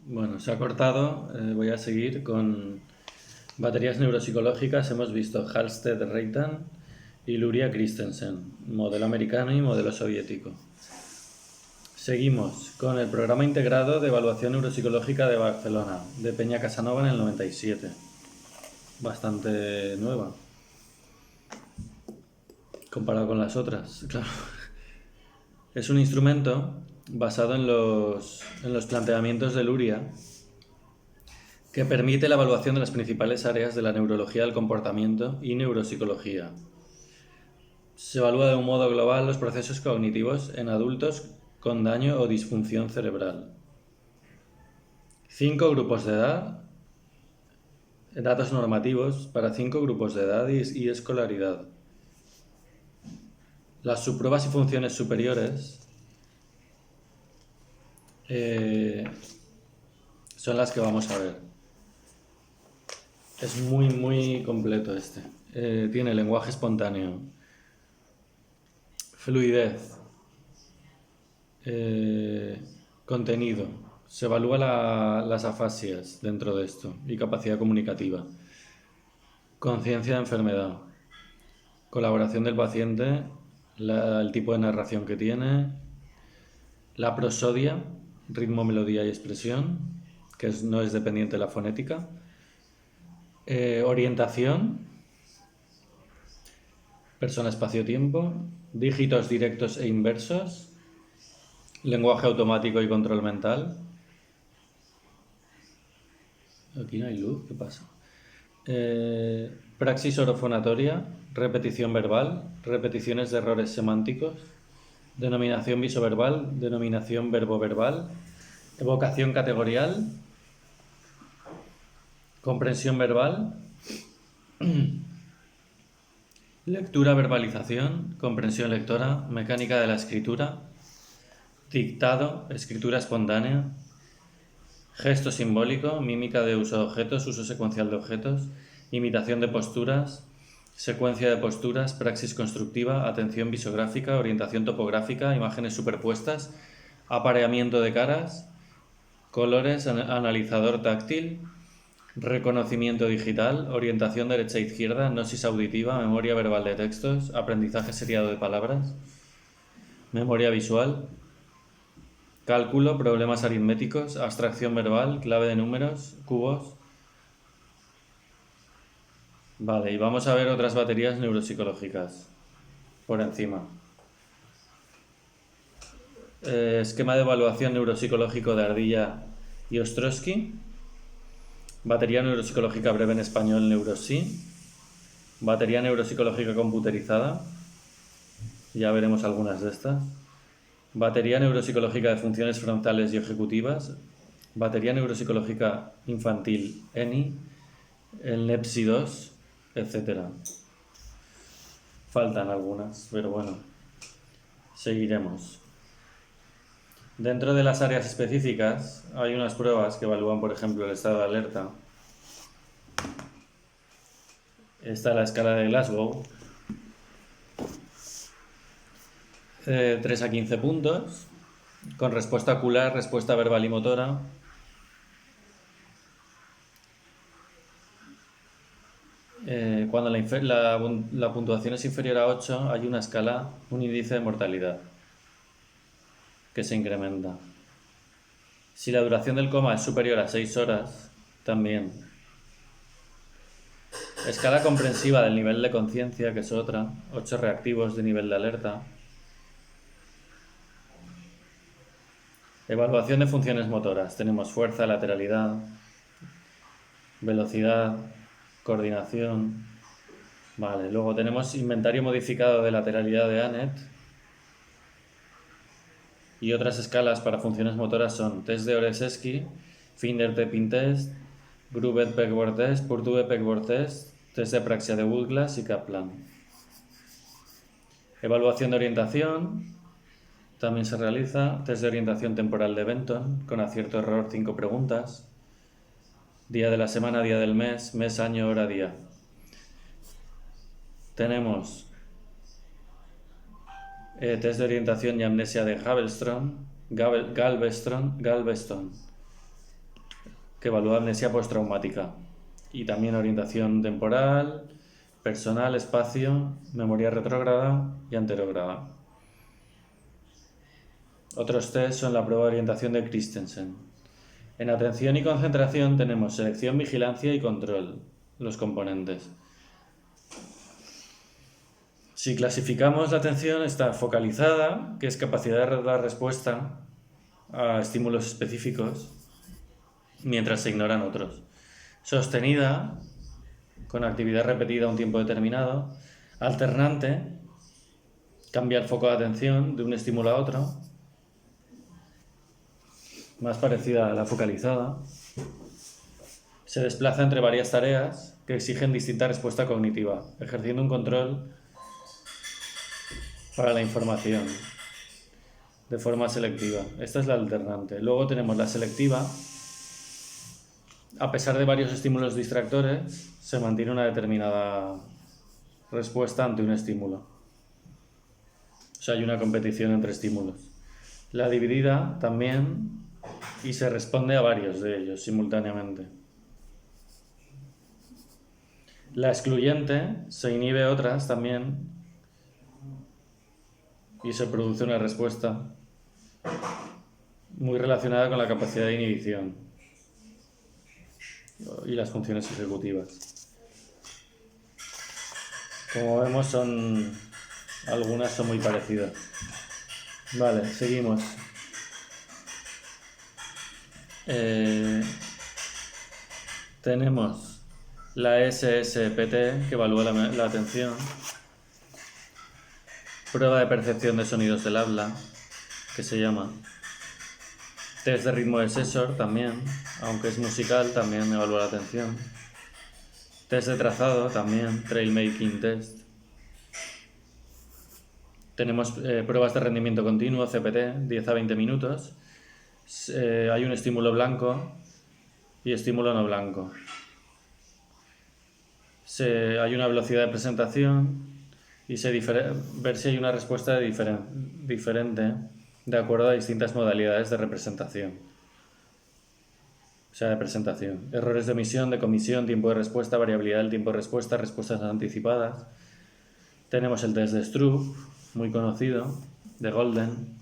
Bueno, se ha cortado. Voy a seguir con baterías neuropsicológicas. Hemos visto Halsted Reitan y Luria Christensen, modelo americano y modelo soviético. Seguimos con el programa integrado de evaluación neuropsicológica de Barcelona, de Peña Casanova en el 97. Bastante nueva, comparado con las otras, claro. Es un instrumento basado en los planteamientos de Luria, que permite la evaluación de las principales áreas de la neurología del comportamiento y neuropsicología. Se evalúa de un modo global los procesos cognitivos en adultos con daño o disfunción cerebral. 5 grupos de edad, datos normativos para 5 grupos de edad y escolaridad. Las subpruebas y funciones superiores son las que vamos a ver. Es muy completo este. Tiene lenguaje espontáneo, fluidez, contenido. Se evalúa las afasias dentro de esto y capacidad comunicativa. Conciencia de enfermedad, colaboración del paciente, el tipo de narración que tiene, la prosodia, ritmo, melodía y expresión, que no es dependiente de la fonética, orientación, persona, espacio-tiempo, dígitos directos e inversos, lenguaje automático y control mental. Aquí no hay luz, ¿qué pasa? Praxis orofonatoria, repetición verbal, repeticiones de errores semánticos, denominación visoverbal, denominación verboverbal, evocación categorial, comprensión verbal, lectura, verbalización, comprensión lectora, mecánica de la escritura, dictado, escritura espontánea, gesto simbólico, mímica de uso de objetos, uso secuencial de objetos, imitación de posturas, secuencia de posturas, praxis constructiva, atención visográfica, orientación topográfica, imágenes superpuestas, apareamiento de caras, colores, analizador táctil, reconocimiento digital, orientación derecha-izquierda, gnosis auditiva, memoria verbal de textos, aprendizaje seriado de palabras, memoria visual, cálculo, problemas aritméticos, abstracción verbal, clave de números, cubos. Vale, y vamos a ver otras baterías neuropsicológicas por encima. Esquema de evaluación neuropsicológico de Ardilla y Ostrowski. Batería neuropsicológica breve en español, NeuroSí. Batería neuropsicológica computerizada. Ya veremos algunas de estas. Batería neuropsicológica de funciones frontales y ejecutivas. Batería neuropsicológica infantil, ENI. El NEPSI 2, etc. Faltan algunas, pero bueno, seguiremos. Dentro de las áreas específicas hay unas pruebas que evalúan, por ejemplo, el estado de alerta. Está la escala de Glasgow, 3 a 15 puntos, con respuesta ocular, respuesta verbal y motora. Cuando la puntuación es inferior a 8, hay una escala, un índice de mortalidad que se incrementa. Si la duración del coma es superior a 6 horas, también. Escala comprensiva del nivel de conciencia, que es otra, 8 reactivos de nivel de alerta. Evaluación de funciones motoras. Tenemos fuerza, lateralidad, velocidad, coordinación. Vale, luego tenemos inventario modificado de lateralidad de Annett. Y otras escalas para funciones motoras son test de Oresesky, Finder-Tapping Test, Grubet-Pegboard Test, Purdue-Pegboard Test, test de apraxia de Woodglass y Kaplan. Evaluación de orientación. También se realiza test de orientación temporal de Benton, con acierto-error 5 preguntas. Día de la semana, día del mes, mes, año, hora, día. Tenemos test de orientación y amnesia de Galveston. que evalúa amnesia postraumática y también orientación temporal, personal, espacio, memoria retrógrada y anterógrada. Otros test son la prueba de orientación de Christensen. En atención y concentración tenemos selección, vigilancia y control, los componentes. Si clasificamos la atención, está focalizada, que es capacidad de dar respuesta a estímulos específicos, mientras se ignoran otros. Sostenida, con actividad repetida un tiempo determinado. Alternante, cambia el foco de atención de un estímulo a otro. Más parecida a la focalizada. Se desplaza entre varias tareas que exigen distinta respuesta cognitiva, ejerciendo un control para la información de forma selectiva. Esta es la alternante. Luego tenemos la selectiva. A pesar de varios estímulos distractores, se mantiene una determinada respuesta ante un estímulo. O sea, hay una competición entre estímulos. La dividida también, y se responde a varios de ellos simultáneamente. La excluyente se inhibe otras también y se produce una respuesta muy relacionada con la capacidad de inhibición y las funciones ejecutivas. Como vemos, algunas son muy parecidas. Vale, seguimos. Tenemos la SSPT, que evalúa la atención. Prueba de percepción de sonidos del habla, que se llama. Test de ritmo de Sesor también, aunque es musical, también evalúa la atención. Test de trazado también, Trail Making Test. Tenemos pruebas de rendimiento continuo, CPT, 10 a 20 minutos. Hay un estímulo blanco y estímulo no blanco. Hay una velocidad de presentación y ver si hay una respuesta diferente de acuerdo a distintas modalidades de representación. O sea, de presentación. Errores de emisión, de comisión, tiempo de respuesta, variabilidad del tiempo de respuesta, respuestas anticipadas. Tenemos el test de Stroop, muy conocido, de Golden,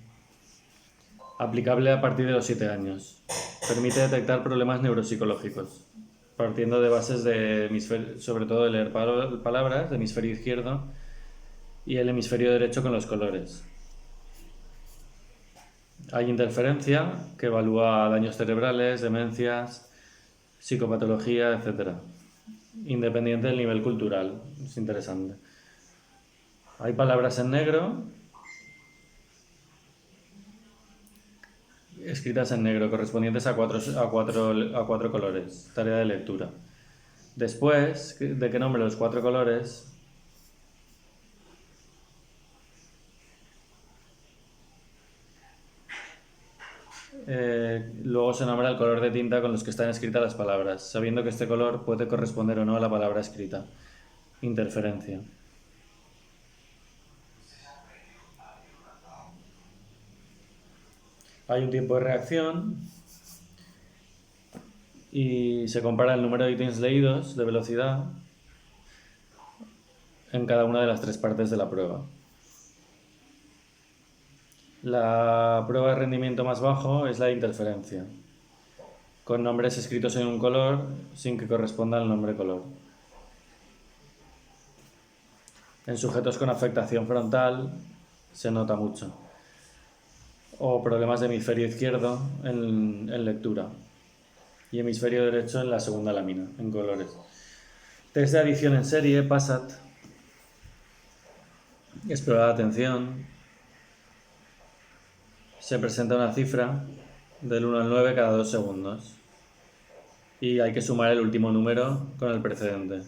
aplicable a partir de los 7 años. Permite detectar problemas neuropsicológicos, partiendo de bases sobre todo de leer palabras, de hemisferio izquierdo y el hemisferio derecho con los colores. Hay interferencia, que evalúa daños cerebrales, demencias, psicopatología, etc. Independiente del nivel cultural. Es interesante. Hay palabras en negro, escritas en negro, correspondientes a cuatro colores. Tarea de lectura. Después de que nombre los 4 colores, luego se nombra el color de tinta con los que están escritas las palabras, sabiendo que este color puede corresponder o no a la palabra escrita. Interferencia. Hay un tiempo de reacción y se compara el número de ítems leídos de velocidad en cada una de las 3 partes de la prueba. La prueba de rendimiento más bajo es la de interferencia, con nombres escritos en un color sin que corresponda al nombre color. En sujetos con afectación frontal se nota mucho. O problemas de hemisferio izquierdo en lectura y hemisferio derecho en la segunda lámina, en colores. Test de adición en serie, PASAT. Explorar la atención. Se presenta una cifra del 1 al 9 cada 2 segundos. Y hay que sumar el último número con el precedente.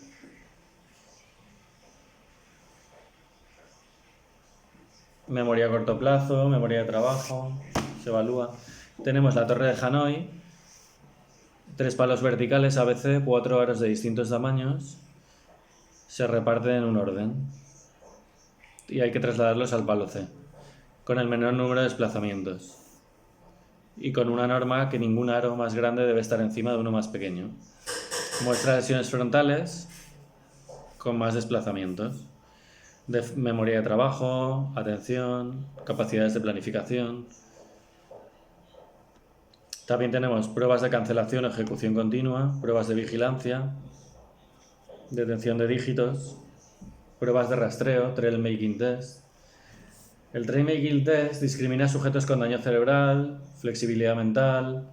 Memoria a corto plazo, memoria de trabajo, se evalúa. Tenemos la torre de Hanoi, 3 palos verticales ABC, 4 aros de distintos tamaños, se reparten en un orden y hay que trasladarlos al palo C, con el menor número de desplazamientos. y con una norma que ningún aro más grande debe estar encima de uno más pequeño. Muestra lesiones frontales con más desplazamientos. De memoria de trabajo, atención, capacidades de planificación. También tenemos pruebas de cancelación o ejecución continua, pruebas de vigilancia, detención de dígitos, pruebas de rastreo, trail making test. El trail making test discrimina sujetos con daño cerebral, flexibilidad mental.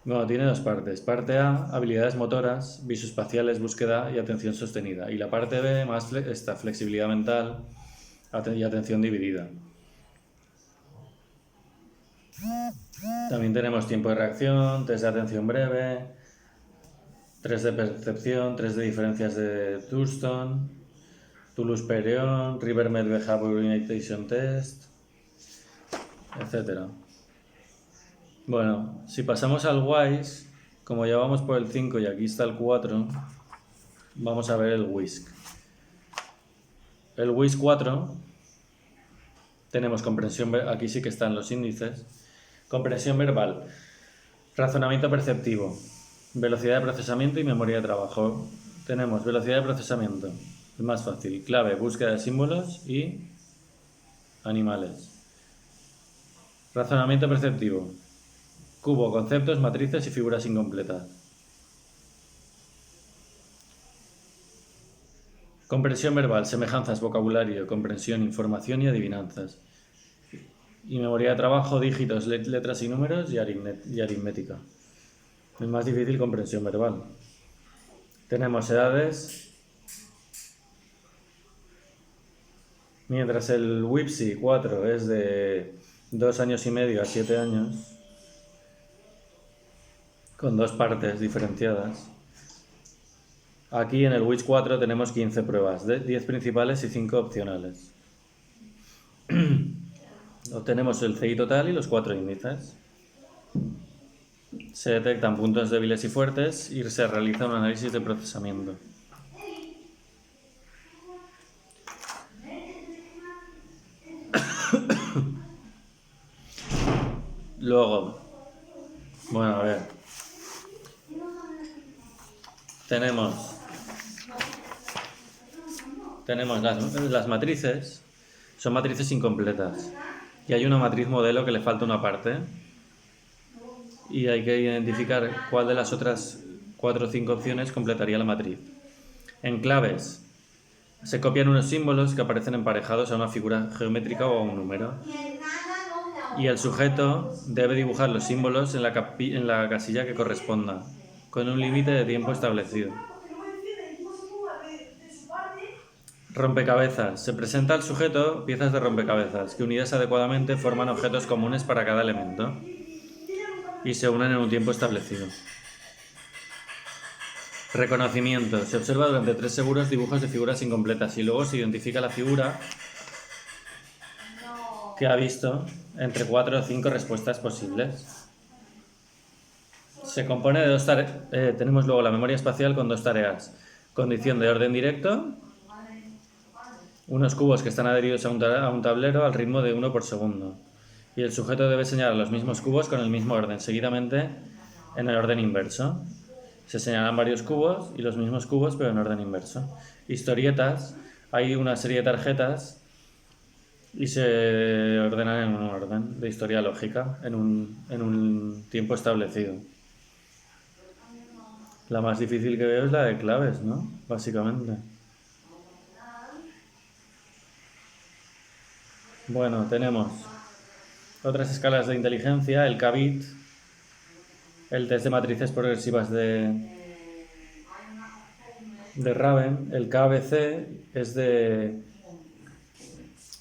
Bueno, tiene dos partes. Parte A, habilidades motoras, visoespaciales, búsqueda y atención sostenida. Y la parte B, más esta flexibilidad mental y atención dividida. También tenemos tiempo de reacción, test de atención breve, test de percepción, test de diferencias de Thurston, Toulouse-Perron, River-Med Behavior Orientation Test, etc. Bueno, si pasamos al WISE, como ya vamos por el 5 y aquí está el 4, vamos a ver el WISC. El WISC 4, tenemos comprensión, aquí sí que están los índices, comprensión verbal, razonamiento perceptivo, velocidad de procesamiento y memoria de trabajo. Tenemos velocidad de procesamiento, es más fácil, clave, búsqueda de símbolos y animales. Razonamiento perceptivo, cubo, conceptos, matrices y figuras incompletas. Comprensión verbal, semejanzas, vocabulario, comprensión, información y adivinanzas. Y memoria de trabajo, dígitos, letras y números y aritmética. Es más difícil comprensión verbal. Tenemos edades. Mientras el WIPSI 4 es de 2 años y medio a 7 años, con dos partes diferenciadas. Aquí en el WIS 4 tenemos 15 pruebas, 10 principales y 5 opcionales. Obtenemos el CI total y los 4 índices. Se detectan puntos débiles y fuertes y se realiza un análisis de procesamiento. Luego, bueno, a ver, tenemos las matrices, son matrices incompletas y hay una matriz modelo que le falta una parte y hay que identificar cuál de las otras 4 o 5 opciones completaría la matriz. En claves se copian unos símbolos que aparecen emparejados a una figura geométrica o a un número y el sujeto debe dibujar los símbolos en la casilla que corresponda, con un límite de tiempo establecido. Rompecabezas. Se presenta al sujeto piezas de rompecabezas que unidas adecuadamente forman objetos comunes para cada elemento y se unen en un tiempo establecido. Reconocimiento. Se observa durante 3 segundos dibujos de figuras incompletas y luego se identifica la figura que ha visto entre 4 o 5 respuestas posibles. Se compone de 2 tareas. Tenemos luego la memoria espacial con 2 tareas. Condición de orden directo. Unos cubos que están adheridos a un tablero al ritmo de 1 por segundo. Y el sujeto debe señalar los mismos cubos con el mismo orden, seguidamente en el orden inverso. Se señalan varios cubos y los mismos cubos, pero en orden inverso. Historietas. Hay una serie de tarjetas y se ordenan en un orden de historia lógica, en un tiempo establecido. La más difícil que veo es la de claves, ¿no? Básicamente. Bueno, tenemos otras escalas de inteligencia, el CABIT, el test de matrices progresivas de Raven, el KBC es de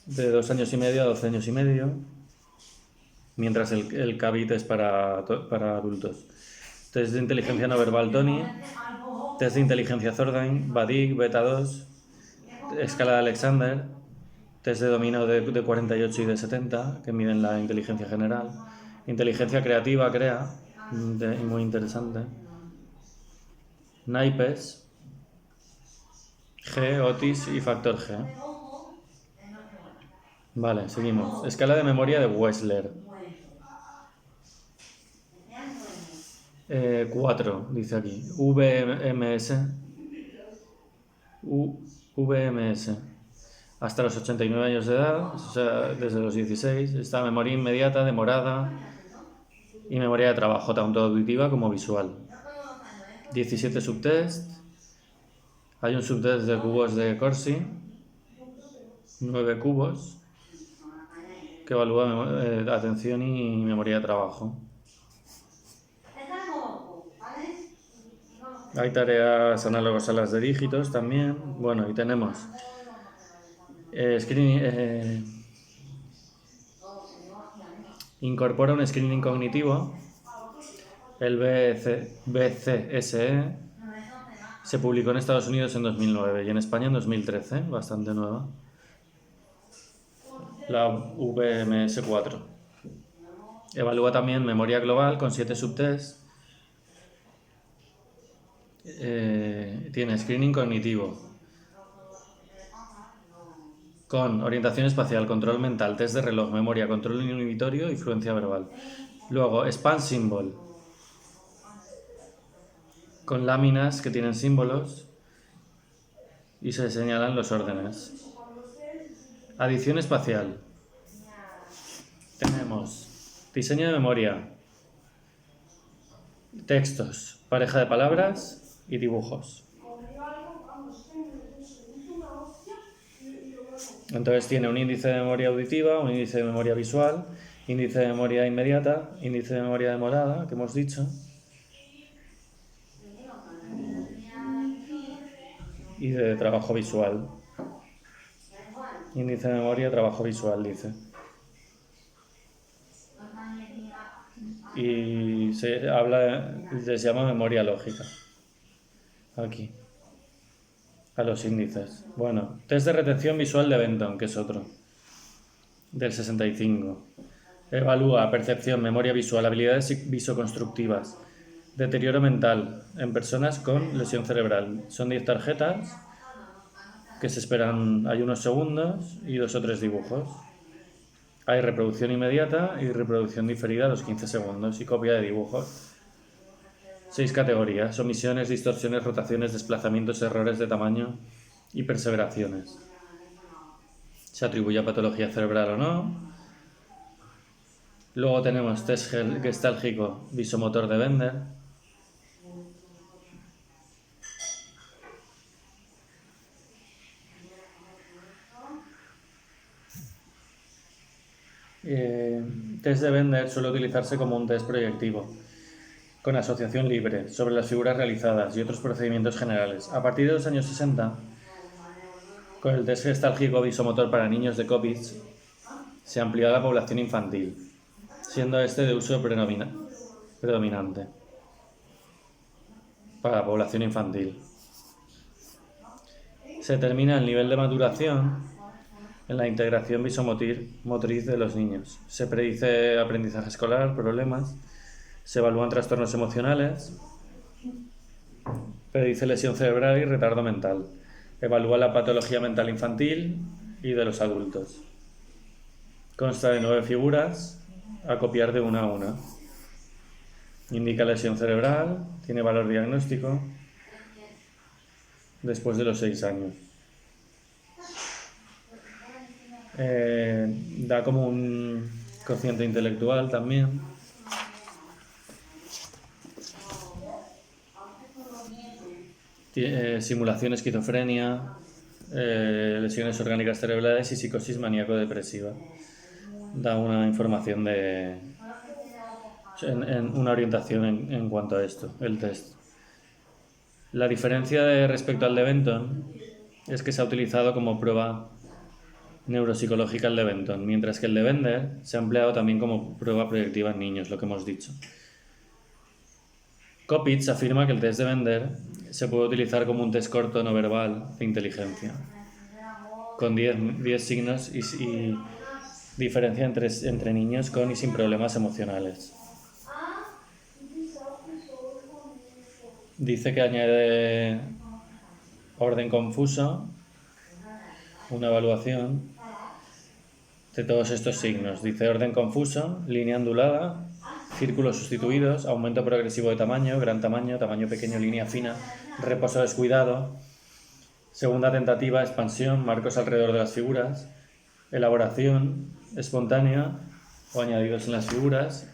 2 años y medio a 12 años y medio, mientras el CABIT es para adultos. Test de inteligencia no verbal Tony, test de inteligencia Thorndike, BADIC, Beta 2, escala de Alexander, test de dominio de 48 y de 70, que miden la inteligencia general, inteligencia creativa, muy interesante, naipes, G, Otis y factor G. Vale, seguimos. Escala de memoria de Wechsler. 4, dice aquí. VMS. VMS. Hasta los 89 años de edad, o sea, desde los 16. Está memoria inmediata, demorada y memoria de trabajo, tanto auditiva como visual. 17 subtest. Hay un subtest de cubos de Corsi, 9 cubos, que evalúa atención y memoria de trabajo. Hay tareas análogas a las de dígitos también. Bueno, y tenemos incorpora un screening cognitivo, el BCSE. Se publicó en Estados Unidos en 2009 y en España en 2013, bastante nueva. La VMS4. Evalúa también memoria global con 7 subtests. Tiene screening cognitivo con orientación espacial, control mental, test de reloj, memoria, control inhibitorio y fluencia verbal. Luego, span symbol, con láminas que tienen símbolos y se señalan los órdenes. Adición espacial. Tenemos diseño de memoria, textos, pareja de palabras y dibujos. Entonces tiene un índice de memoria auditiva, un índice de memoria visual, índice de memoria inmediata, índice de memoria demorada, que hemos dicho, y de trabajo visual. Índice de memoria, trabajo visual, dice. Y se llama memoria lógica. Aquí. A los índices. Bueno, test de retención visual de Benton, que es otro. Del 65. Evalúa percepción, memoria visual, habilidades visoconstructivas, deterioro mental en personas con lesión cerebral. Son 10 tarjetas que se esperan, hay unos segundos y 2 o 3 dibujos. Hay reproducción inmediata y reproducción diferida a los 15 segundos y copia de dibujos. 6 categorías: omisiones, distorsiones, rotaciones, desplazamientos, errores de tamaño y perseveraciones. Se atribuye a patología cerebral o no. Luego tenemos test gestálgico visomotor de Bender. Test de Bender suele utilizarse como un test proyectivo, con asociación libre, sobre las figuras realizadas y otros procedimientos generales. A partir de los años 60, con el test gestálgico visomotor para niños de Kopitz, se amplió a la población infantil, siendo este de uso predominante para la población infantil. Se determina el nivel de maduración en la integración visomotriz de los niños. Se predice aprendizaje escolar, problemas, se evalúan trastornos emocionales, predice lesión cerebral y retardo mental. Evalúa la patología mental infantil y de los adultos. Consta de 9 figuras a copiar de una a una. Indica lesión cerebral, tiene valor diagnóstico después de los 6 años. Da como un cociente intelectual también. Simulación esquizofrenia, lesiones orgánicas cerebrales y psicosis maníaco-depresiva. Da una información en una orientación en cuanto a esto, el test. La diferencia respecto al de Benton es que se ha utilizado como prueba neuropsicológica el de Benton, mientras que el de Bender se ha empleado también como prueba proyectiva en niños, lo que hemos dicho. Kopitz afirma que el test de Bender se puede utilizar como un test corto no verbal de inteligencia, con 10 signos y diferencia entre niños con y sin problemas emocionales. Dice que añade orden confuso, una evaluación de todos estos signos. Dice orden confuso, línea ondulada, círculos sustituidos, aumento progresivo de tamaño, gran tamaño, tamaño pequeño, línea fina, reposo descuidado, segunda tentativa, expansión, marcos alrededor de las figuras, elaboración espontánea o añadidos en las figuras,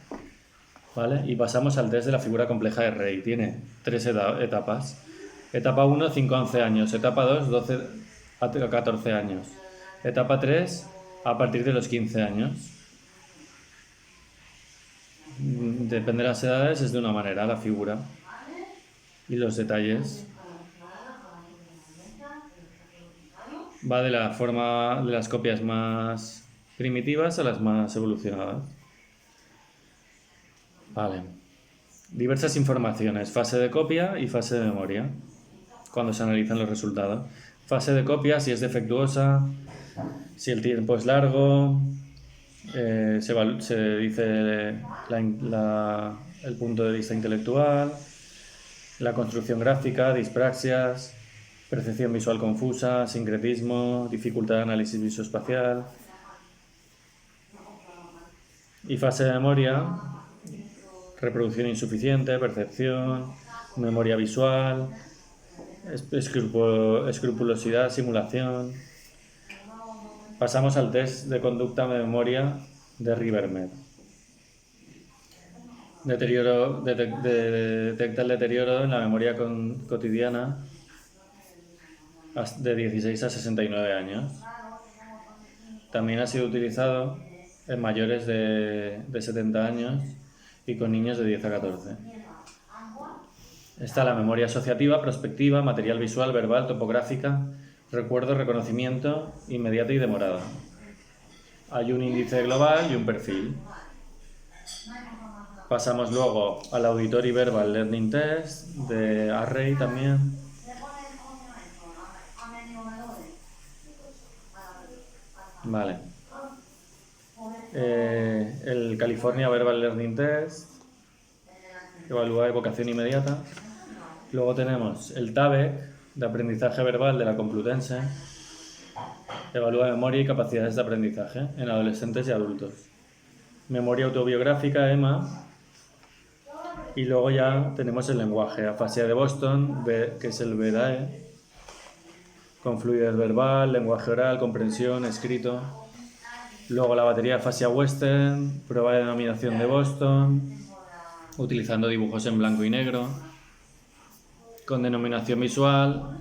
¿vale? Y pasamos al test de la figura compleja de Rey. Tiene 3 etapas. Etapa 1, 5 a 11 años. Etapa 2, 12 a 14 años. Etapa 3, a partir de los 15 años. Depende de las edades, es de una manera la figura y los detalles. Va de la forma de las copias más primitivas a las más evolucionadas. Vale. Diversas informaciones, fase de copia y fase de memoria, cuando se analizan los resultados. Fase de copia, si es defectuosa, si el tiempo es largo, se dice el punto de vista intelectual, la construcción gráfica, dispraxias, percepción visual confusa, sincretismo, dificultad de análisis visoespacial. Y fase de memoria, reproducción insuficiente, percepción, memoria visual, escrupulosidad, simulación. Pasamos al test de conducta de memoria de Rivermed. Detecta el deterioro en la memoria cotidiana de 16 a 69 años. También ha sido utilizado en mayores de 70 años y con niños de 10 a 14. Está la memoria asociativa, prospectiva, material visual, verbal, topográfica, recuerdo, reconocimiento, inmediata y demorada. Hay un índice global y un perfil. Pasamos luego al Auditory Verbal Learning Test de Array también. Vale. El California Verbal Learning Test evalúa evocación inmediata. Luego tenemos el TABEC de aprendizaje verbal de la Complutense. Evalúa memoria y capacidades de aprendizaje en adolescentes y adultos. Memoria autobiográfica, EMA. Y luego ya tenemos el lenguaje, afasia de Boston, que es el VDAE, con fluidez verbal, lenguaje oral, comprensión, escrito. Luego la batería de afasia Western, prueba de denominación de Boston, utilizando dibujos en blanco y negro, con denominación visual,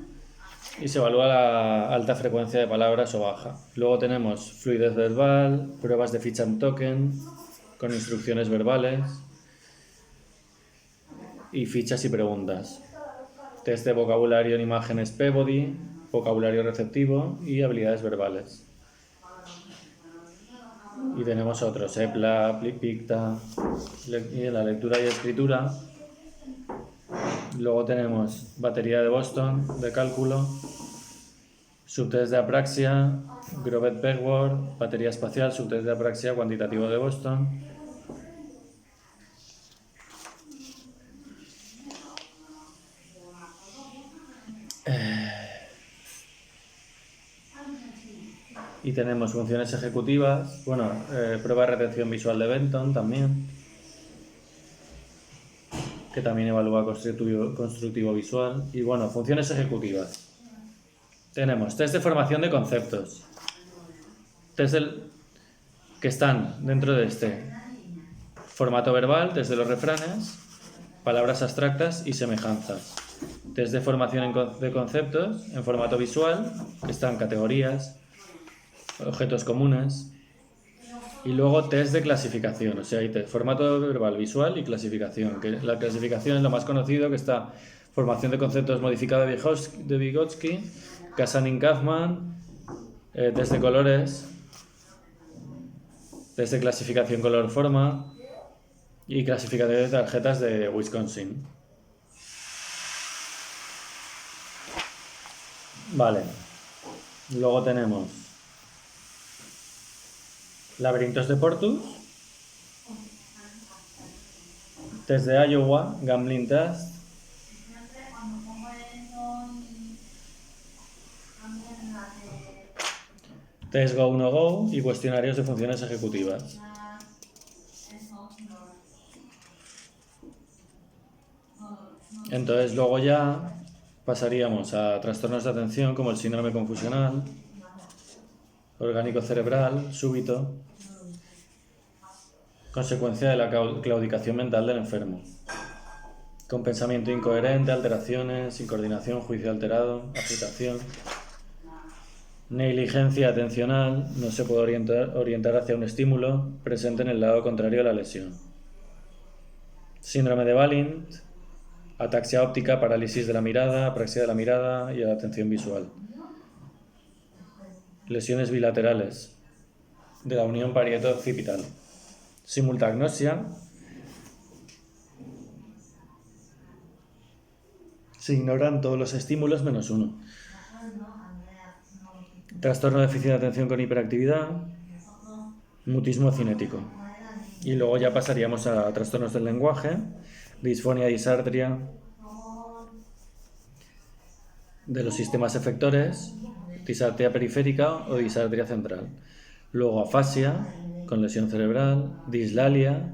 y se evalúa la alta frecuencia de palabras o baja. Luego tenemos fluidez verbal, pruebas de Fitch and Token, con instrucciones verbales, y fichas y preguntas. Test de vocabulario en imágenes Peabody, vocabulario receptivo y habilidades verbales. Y tenemos otros, EPLA, Picta, y la lectura y escritura. Luego tenemos batería de Boston, de cálculo, subtest de apraxia, Grovet-Pegward, batería espacial, subtest de apraxia cuantitativo de Boston. Y tenemos funciones ejecutivas, prueba de retención visual de Benton también, que también evalúa constructivo visual. Y funciones ejecutivas. Tenemos test de formación de conceptos, que están dentro de este formato verbal, desde los refranes, palabras abstractas y semejanzas. Test de formación de conceptos en formato visual, que están categorías, objetos comunes, y luego test de clasificación, o sea, hay formato verbal, visual y clasificación, que la clasificación es lo más conocido, que está formación de conceptos modificada de Vygotsky, Kasanin-Kaufman, test de colores, test de clasificación color-forma y clasificación de tarjetas de Wisconsin. Vale, luego tenemos laberintos de Portus, test de Iowa, Gambling Test, test Go No Go y cuestionarios de funciones ejecutivas. Entonces luego ya pasaríamos a trastornos de atención como el síndrome confusional, orgánico cerebral, súbito, consecuencia de la claudicación mental del enfermo, con pensamiento incoherente, alteraciones, incoordinación, juicio alterado, agitación, negligencia atencional, no se puede orientar hacia un estímulo presente en el lado contrario de la lesión. Síndrome de Valint, ataxia óptica, parálisis de la mirada, apraxia de la mirada y atención visual. Lesiones bilaterales de la unión parieto-occipital. Simultagnosia. Se ignoran todos los estímulos menos uno. Trastorno de déficit de atención con hiperactividad. Mutismo cinético. Y luego ya pasaríamos a trastornos del lenguaje, disfonia disartria de los sistemas efectores, disartria periférica o disartria central. Luego afasia, con lesión cerebral, dislalia,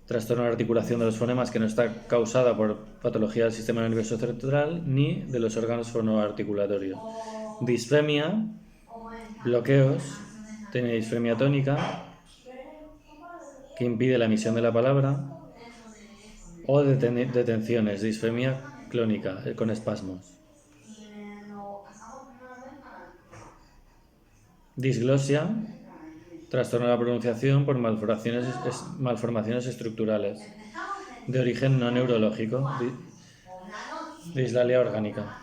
trastorno de articulación de los fonemas que no está causada por patología del sistema nervioso central ni de los órganos fonoarticulatorios. Disfemia, bloqueos, tiene disfemia tónica, que impide la emisión de la palabra, o detenciones, disfemia clónica, con espasmos. Disglosia, trastorno de la pronunciación por malformaciones estructurales, de origen no neurológico, dislalia orgánica.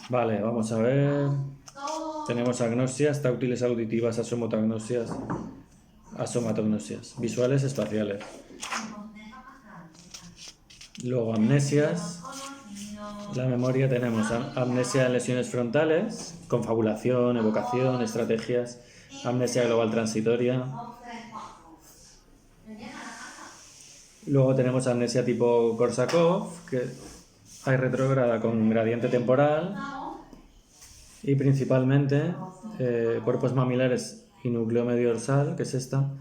Vale, vamos a ver. Tenemos agnosias, táctiles auditivas, asomatognosias, visuales espaciales. Luego amnesias. La memoria tenemos amnesia en lesiones frontales, confabulación, evocación, estrategias, amnesia global transitoria. Luego tenemos amnesia tipo Korsakov, que hay retrógrada con gradiente temporal y principalmente cuerpos mamilares y núcleo medio dorsal, que es esta,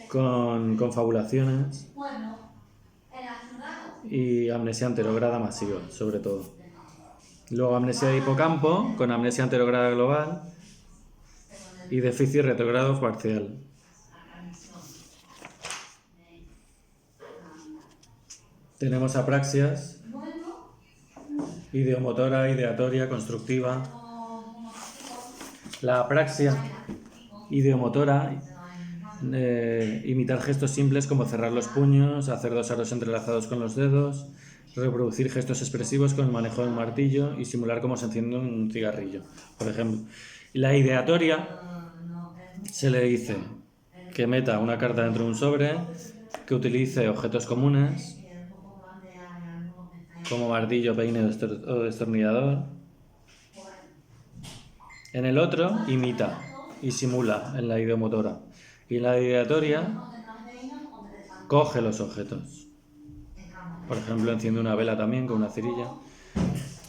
con confabulaciones y amnesia anterograda masiva, sobre todo. Luego amnesia de hipocampo, con amnesia anterograda global y déficit retrógrado parcial. Tenemos apraxias, ideomotora, ideatoria, constructiva. La apraxia ideomotora, imitar gestos simples como cerrar los puños, hacer dos aros entrelazados con los dedos, reproducir gestos expresivos con el manejo del martillo y simular cómo se enciende un cigarrillo, por ejemplo. La ideatoria se le dice que meta una carta dentro de un sobre, que utilice objetos comunes como martillo, peine o destornillador. En el otro imita y simula en la ideomotora. Y en la ideatoria coge los objetos. Por ejemplo, enciende una vela también con una cerilla.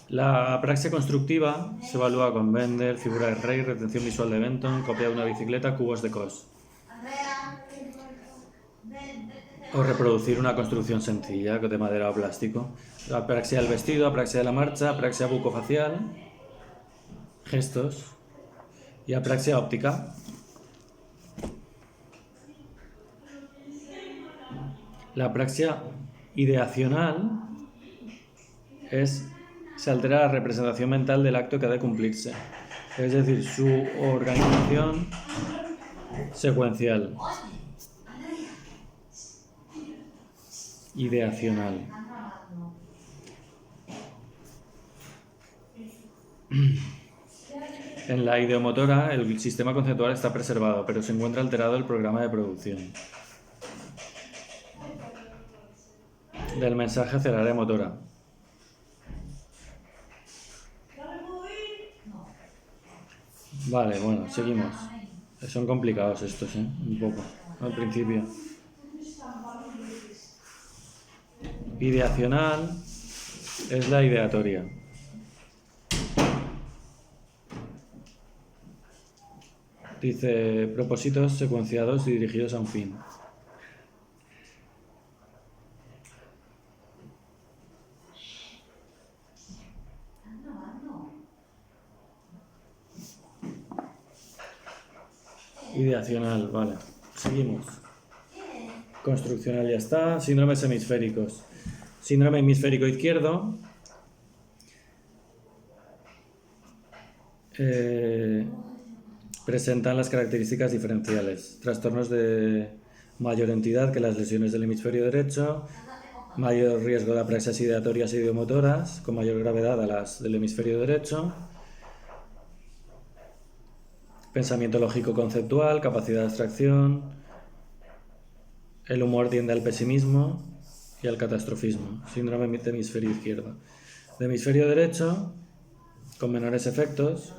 La apraxia constructiva se evalúa con Bender, figura de Rey, retención visual de Benton, copia de una bicicleta, cubos de Cos. O reproducir una construcción sencilla de madera o plástico. La apraxia del vestido, apraxia de la marcha, apraxia bucofacial, gestos y apraxia óptica. La apraxia ideacional se altera la representación mental del acto que ha de cumplirse, es decir, su organización secuencial. Ideacional. En la ideomotora, el sistema conceptual está preservado, pero se encuentra alterado el programa de producción del mensaje hacia el área motora. Vale, bueno, seguimos. Son complicados estos, un poco, al principio. Ideacional es la ideatoria. Dice propósitos secuenciados y dirigidos a un fin. Ideacional, vale. Seguimos. Construccional ya está. Síndromes hemisféricos. Síndrome hemisférico izquierdo. Presentan las características diferenciales. Trastornos de mayor entidad que las lesiones del hemisferio derecho. Mayor riesgo de apraxias ideatorias e ideomotoras, con mayor gravedad a las del hemisferio derecho. Pensamiento lógico-conceptual, capacidad de abstracción. El humor tiende al pesimismo y al catastrofismo. Síndrome de hemisferio izquierdo. De hemisferio derecho, con menores efectos,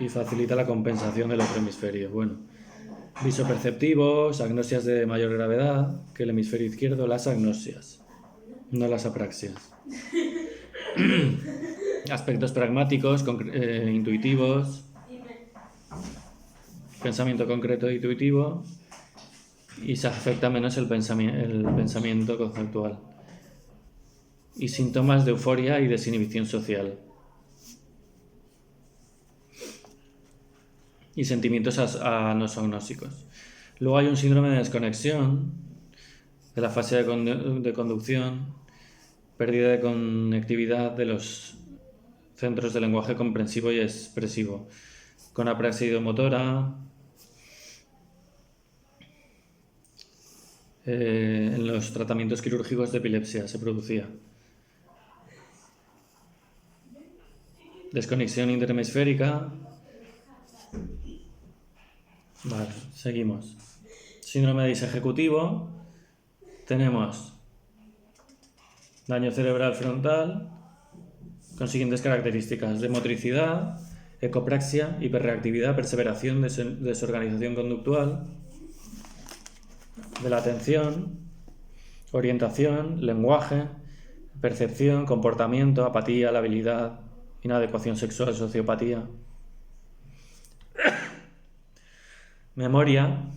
y facilita la compensación del otro hemisferio. Bueno, visoperceptivos, agnosias de mayor gravedad que el hemisferio izquierdo, las agnosias, no las apraxias. Aspectos pragmáticos, intuitivos, pensamiento concreto e intuitivo, y se afecta menos el pensamiento conceptual. Y síntomas de euforia y desinhibición social. Y sentimientos anosognósicos. Luego hay un síndrome de desconexión de la fase de conducción, pérdida de conectividad de los centros del lenguaje comprensivo y expresivo, con apraxia ideomotora. En los tratamientos quirúrgicos de epilepsia se producía. Desconexión interhemisférica. Vale, seguimos. Síndrome de disejecutivo. Tenemos daño cerebral frontal con siguientes características: de motricidad, ecopraxia, hiperreactividad, perseveración, desorganización conductual, de la atención, orientación, lenguaje, percepción, comportamiento, apatía, labilidad, inadecuación sexual, sociopatía. Memoria,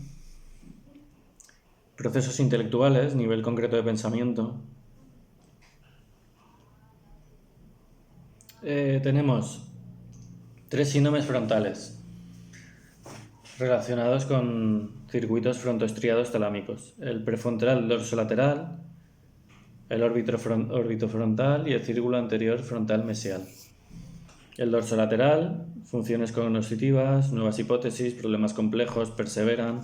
procesos intelectuales, nivel concreto de pensamiento. Tenemos 3 síndromes frontales relacionados con circuitos frontoestriados talámicos: el prefrontal dorsolateral, el órbito frontal y el círculo anterior frontal mesial. El dorsolateral, funciones cognitivas, nuevas hipótesis, problemas complejos, perseveran,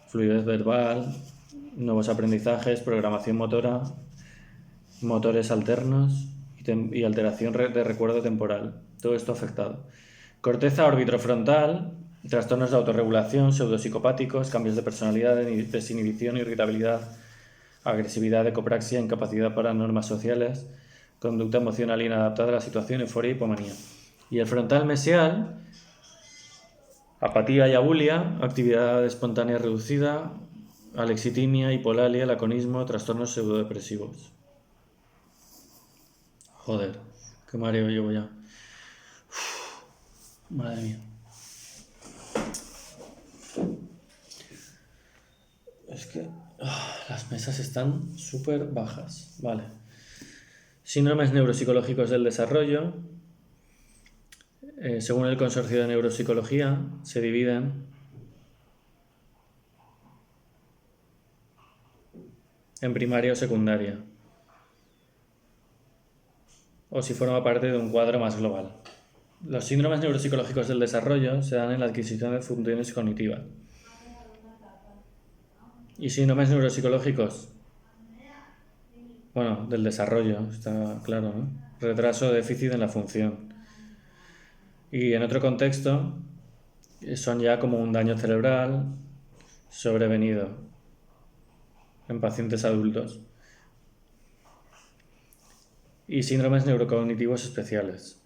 fluidez verbal, nuevos aprendizajes, programación motora, motores alternos y alteración de recuerdo temporal. Todo esto afectado. Corteza orbitofrontal, trastornos de autorregulación, pseudopsicopáticos, cambios de personalidad, desinhibición, irritabilidad, agresividad, ecopraxia, incapacidad para normas sociales, conducta emocional inadaptada a la situación, euforia y hipomanía. Y el frontal mesial, apatía y abulia, actividad espontánea reducida, alexitimia, hipolalia, laconismo, trastornos pseudodepresivos. Joder, qué mareo llevo ya. Madre mía. Es que las mesas están súper bajas. Vale. Síndromes neuropsicológicos del desarrollo. Según el Consorcio de Neuropsicología, se dividen en primaria o secundaria, o si forma parte de un cuadro más global. Los síndromes neuropsicológicos del desarrollo se dan en la adquisición de funciones cognitivas. Y síndromes neuropsicológicos, bueno, del desarrollo, está claro, ¿no? Retraso o déficit en la función. Y en otro contexto, son ya como un daño cerebral sobrevenido en pacientes adultos. Y síndromes neurocognitivos especiales.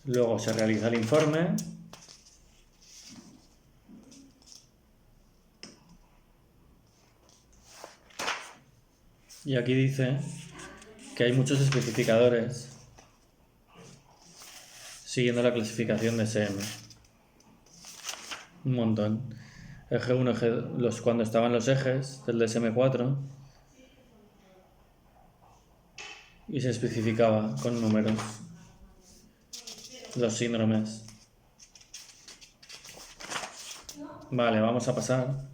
Luego se realiza el informe y aquí dice que hay muchos especificadores siguiendo la clasificación de SM. Un montón. Eje 1, cuando estaban los ejes del DSM-4, y se especificaba con números. los síndromes. Vale, vamos a pasar